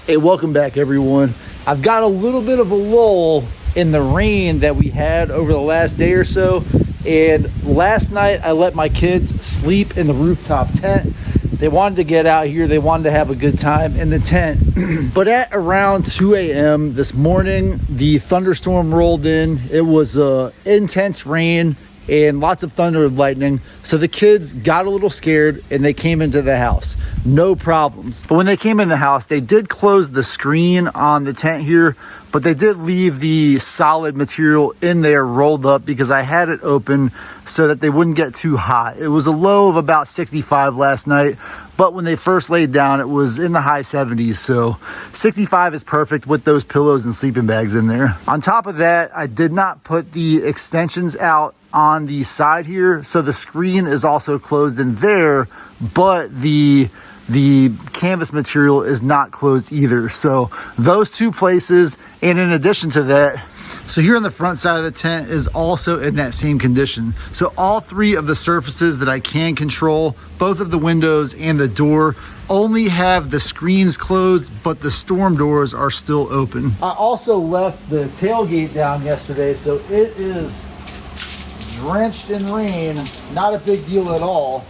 Hey, welcome back everyone. I've got a little bit of a lull in the rain that we had over the last day or so, and last night I let my kids sleep in the rooftop tent. They wanted to get out here, they wanted to have a good time in the tent. But at around 2 a.m. this morning, the thunderstorm rolled in. It was intense rain and lots of thunder and lightning. So the kids got a little scared and they came into the house. No problems. But when they came in the house, they did close the screen on the tent here, but they did leave the solid material in there rolled up because I had it open so that they wouldn't get too hot. It was a low of about 65 last night, but when they first laid down, it was in the high 70s. So 65 is perfect with those pillows and sleeping bags in there. On top of that, I did not put the extensions out on the side here, so the screen is also closed in there, but the canvas material is not closed either. So those two places, and in addition to that, so here on the front side of the tent is also in that same condition. So all three of the surfaces that I can control, both of the windows and the door, only have the screens closed, but the storm doors are still open. I also left the tailgate down yesterday, so it is drenched in rain. Not a big deal at all,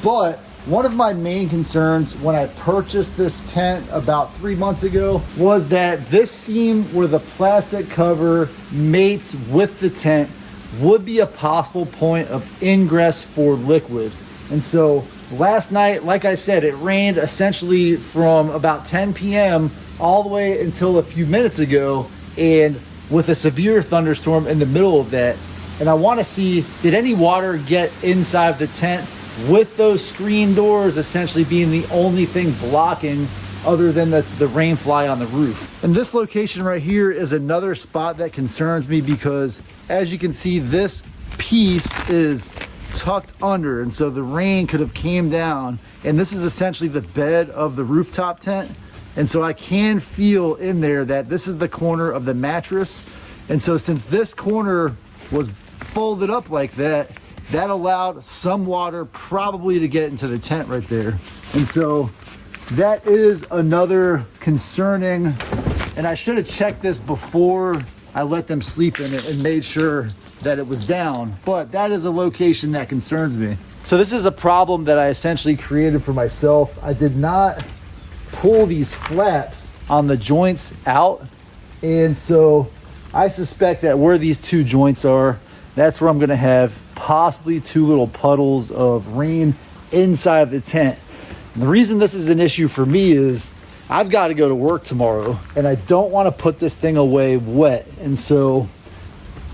but one of my main concerns when I purchased this tent about 3 months ago was that this seam where the plastic cover mates with the tent would be a possible point of ingress for liquid. And so last night, like I said, it rained essentially from about 10 p.m. all the way until a few minutes ago, and with a severe thunderstorm in the middle of that. And I want to see, did any water get inside the tent with those screen doors essentially being the only thing blocking other than the rain fly on the roof. And this location right here is another spot that concerns me because as you can see, this piece is tucked under, and so the rain could have came down, and this is essentially the bed of the rooftop tent. And so I can feel in there that this is the corner of the mattress. And so since this corner was folded up like that, that allowed some water probably to get into the tent right there. And so that is another concerning, and I should have checked this before I let them sleep in it and made sure that it was down, but that is a location that concerns me. So this is a problem that I essentially created for myself. I did not pull these flaps on the joints out, and so I suspect that where these two joints are, that's where I'm gonna have possibly two little puddles of rain inside the tent. And the reason this is an issue for me is I've got to go to work tomorrow and I don't want to put this thing away wet. And so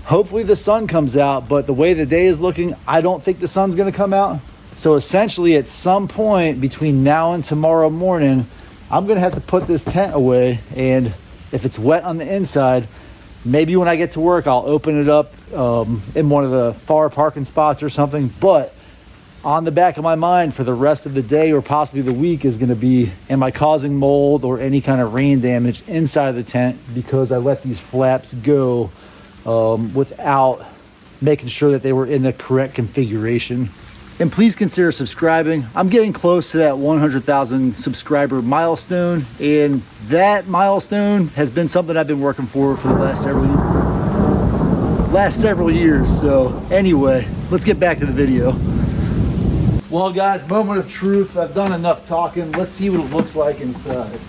hopefully the sun comes out, but the way the day is looking, I don't think the sun's going to come out. So essentially at some point between now and tomorrow morning, I'm going to have to put this tent away. And if it's wet on the inside, maybe when I get to work, I'll open it up in one of the far parking spots or something. But on the back of my mind for the rest of the day or possibly the week is going to be, am I causing mold or any kind of rain damage inside the tent because I let these flaps go without making sure that they were in the correct configuration. And please consider subscribing. I'm getting close to that 100,000 subscriber milestone, and that milestone has been something I've been working for the last several years. So anyway, let's get back to the video. Well guys, moment of truth. I've done enough talking. Let's see what it looks like inside.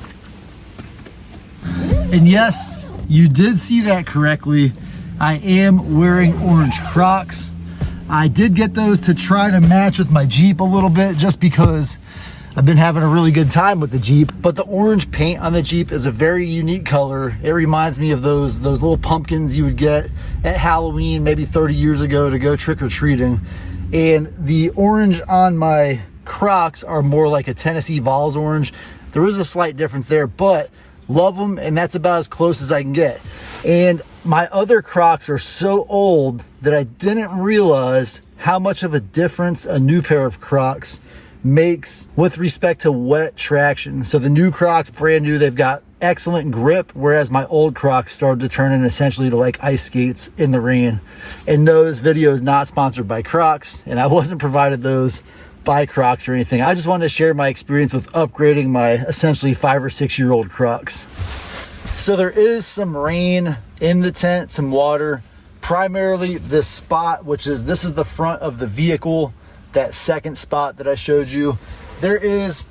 And yes, you did see that correctly. I am wearing orange Crocs. I did get those to try to match with my Jeep a little bit just because I've been having a really good time with the Jeep. But the orange paint on the Jeep is a very unique color. It reminds me of those little pumpkins you would get at Halloween maybe 30 years ago to go trick-or-treating. And the orange on my Crocs are more like a Tennessee Vols orange. There is a slight difference there, but love them, and that's about as close as I can get. And my other Crocs are so old that I didn't realize how much of a difference a new pair of Crocs makes with respect to wet traction. So the new Crocs, brand new, they've got excellent grip, whereas my old Crocs started to turn in essentially to like ice skates in the rain. And no, this video is not sponsored by Crocs, and I wasn't provided those buy Crocs or anything. I just wanted to share my experience with upgrading my essentially 5 or 6 year old Crocs. So there is some rain in the tent, some water, primarily this spot, this is the front of the vehicle, that second spot that I showed you. There is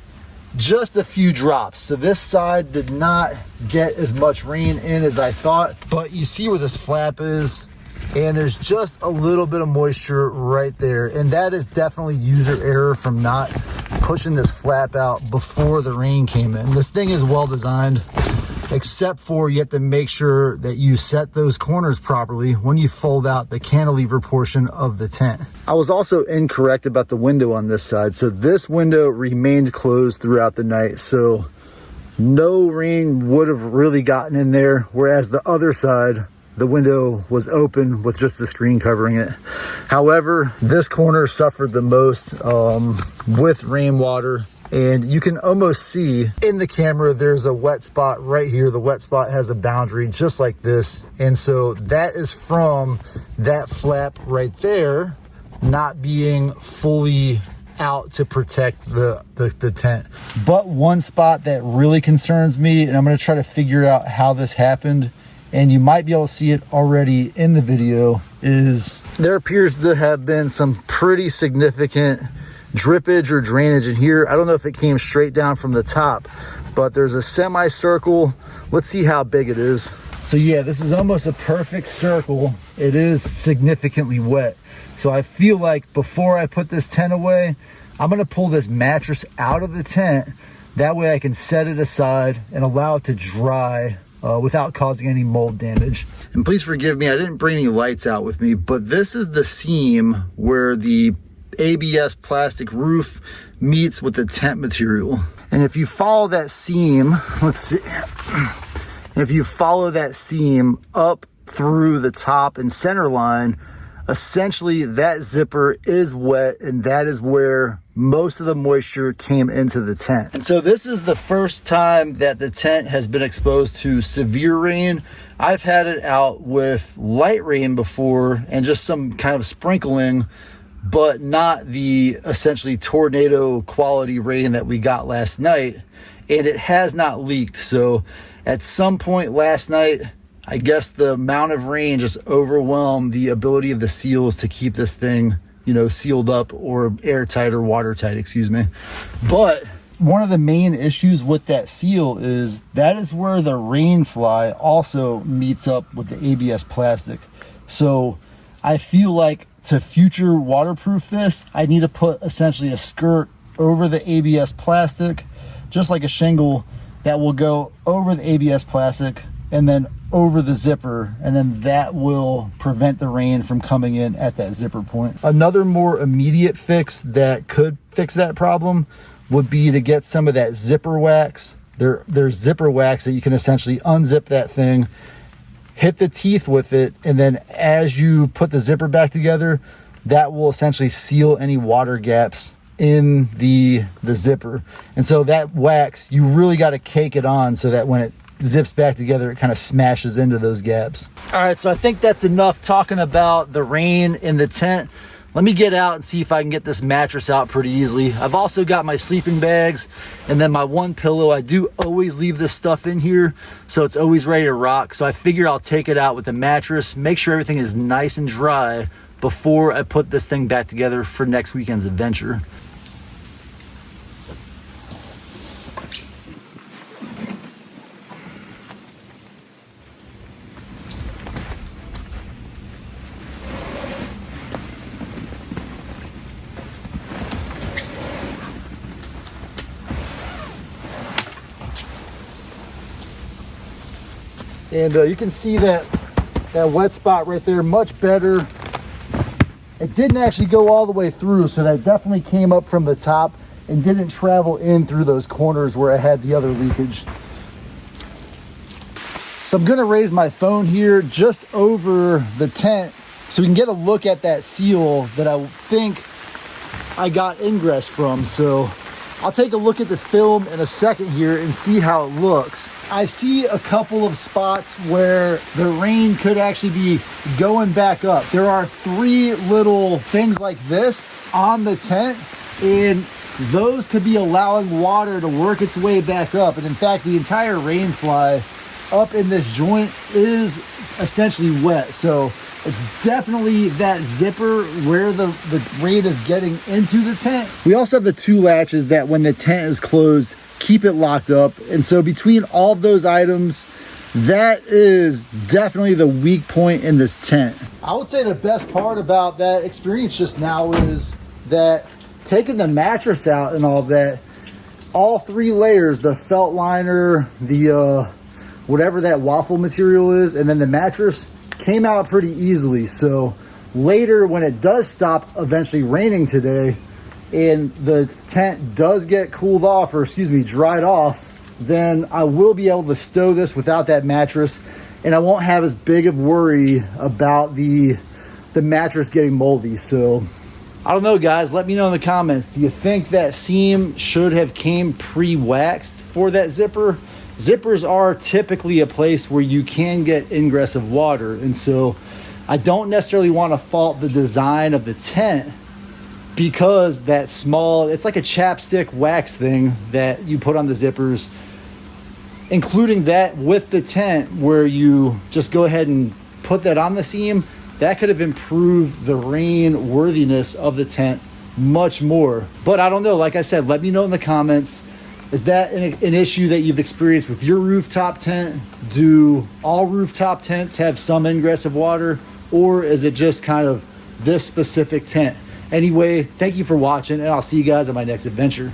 just a few drops. So this side did not get as much rain in as I thought, but you see where this flap is, and there's just a little bit of moisture right there. And that is definitely user error from not pushing this flap out before the rain came in. This thing is well designed, except for you have to make sure that you set those corners properly when you fold out the cantilever portion of the tent. I was also incorrect about the window on this side. So this window remained closed throughout the night. So no rain would have really gotten in there. Whereas the other side, the window was open with just the screen covering it. However, this corner suffered the most with rainwater. And you can almost see in the camera, there's a wet spot right here. The wet spot has a boundary just like this. And so that is from that flap right there not being fully out to protect the tent. But one spot that really concerns me, and I'm gonna try to figure out how this happened, and you might be able to see it already in the video, is there appears to have been some pretty significant drippage or drainage in here. I don't know if it came straight down from the top, but there's a semicircle. Let's see how big it is. So yeah, this is almost a perfect circle. It is significantly wet. So I feel like before I put this tent away, I'm gonna pull this mattress out of the tent. That way I can set it aside and allow it to dry without causing any mold damage. And please forgive me, I didn't bring any lights out with me, but this is the seam where the ABS plastic roof meets with the tent material. And if you follow that seam, let's see, if you follow that seam up through the top and center line, essentially that zipper is wet, and that is where most of the moisture came into the tent. And so this is the first time that the tent has been exposed to severe rain. I've had it out with light rain before and just some kind of sprinkling, but not the essentially tornado quality rain that we got last night. And it has not leaked. So at some point last night, I guess the amount of rain just overwhelmed the ability of the seals to keep this thing, you know, sealed up or airtight or watertight, excuse me. But one of the main issues with that seal is that is where the rain fly also meets up with the ABS plastic. So I feel like to future waterproof this, I need to put essentially a skirt over the ABS plastic, just like a shingle that will go over the ABS plastic and then over the zipper, and then that will prevent the rain from coming in at that zipper point. Another more immediate fix that could fix that problem would be to get some of that zipper wax. There's zipper wax that you can essentially unzip that thing, hit the teeth with it, and then as you put the zipper back together, that will essentially seal any water gaps in the zipper. And so that wax, you really got to cake it on so that when it zips back together, it kind of smashes into those gaps. All right, so I think that's enough talking about the rain in the tent. Let me get out and see if I can get this mattress out pretty easily. I've also got my sleeping bags and then my one pillow. I do always leave this stuff in here, so it's always ready to rock. So I figure I'll take it out with the mattress, make sure everything is nice and dry before I put this thing back together for next weekend's adventure. And you can see that wet spot right there much better. It didn't actually go all the way through, so that definitely came up from the top and didn't travel in through those corners where I had the other leakage. So I'm gonna raise my phone here just over the tent so we can get a look at that seal that I think I got ingress from. So I'll take a look at the film in a second here and see how it looks. I see a couple of spots where the rain could actually be going back up. There are 3 little things like this on the tent and those could be allowing water to work its way back up. And in fact, the entire rain fly up in this joint is essentially wet. So it's definitely that zipper where the rain is getting into the tent. We also have the 2 latches that when the tent is closed, keep it locked up. And so between all of those items, that is definitely the weak point in this tent. I would say the best part about that experience just now is that taking the mattress out and all that, all 3 layers, the felt liner, the whatever that waffle material is, and then the mattress came out pretty easily. So later when it does stop eventually raining today and the tent does get cooled off, or excuse me, dried off, then I will be able to stow this without that mattress, and I won't have as big of worry about the mattress getting moldy. So I don't know, guys, let me know in the comments. Do you think that seam should have came pre-waxed for that zipper? Zippers are typically a place where you can get ingress of water, and so I don't necessarily want to fault the design of the tent, because that small, it's like a chapstick wax thing that you put on the zippers, including that with the tent where you just go ahead and put that on the seam. That could have improved the rain worthiness of the tent much more. But I don't know, like I said, let me know in the comments. Is that an issue that you've experienced with your rooftop tent? Do all rooftop tents have some ingress of water, or is it just kind of this specific tent? Anyway, thank you for watching, and I'll see you guys on my next adventure.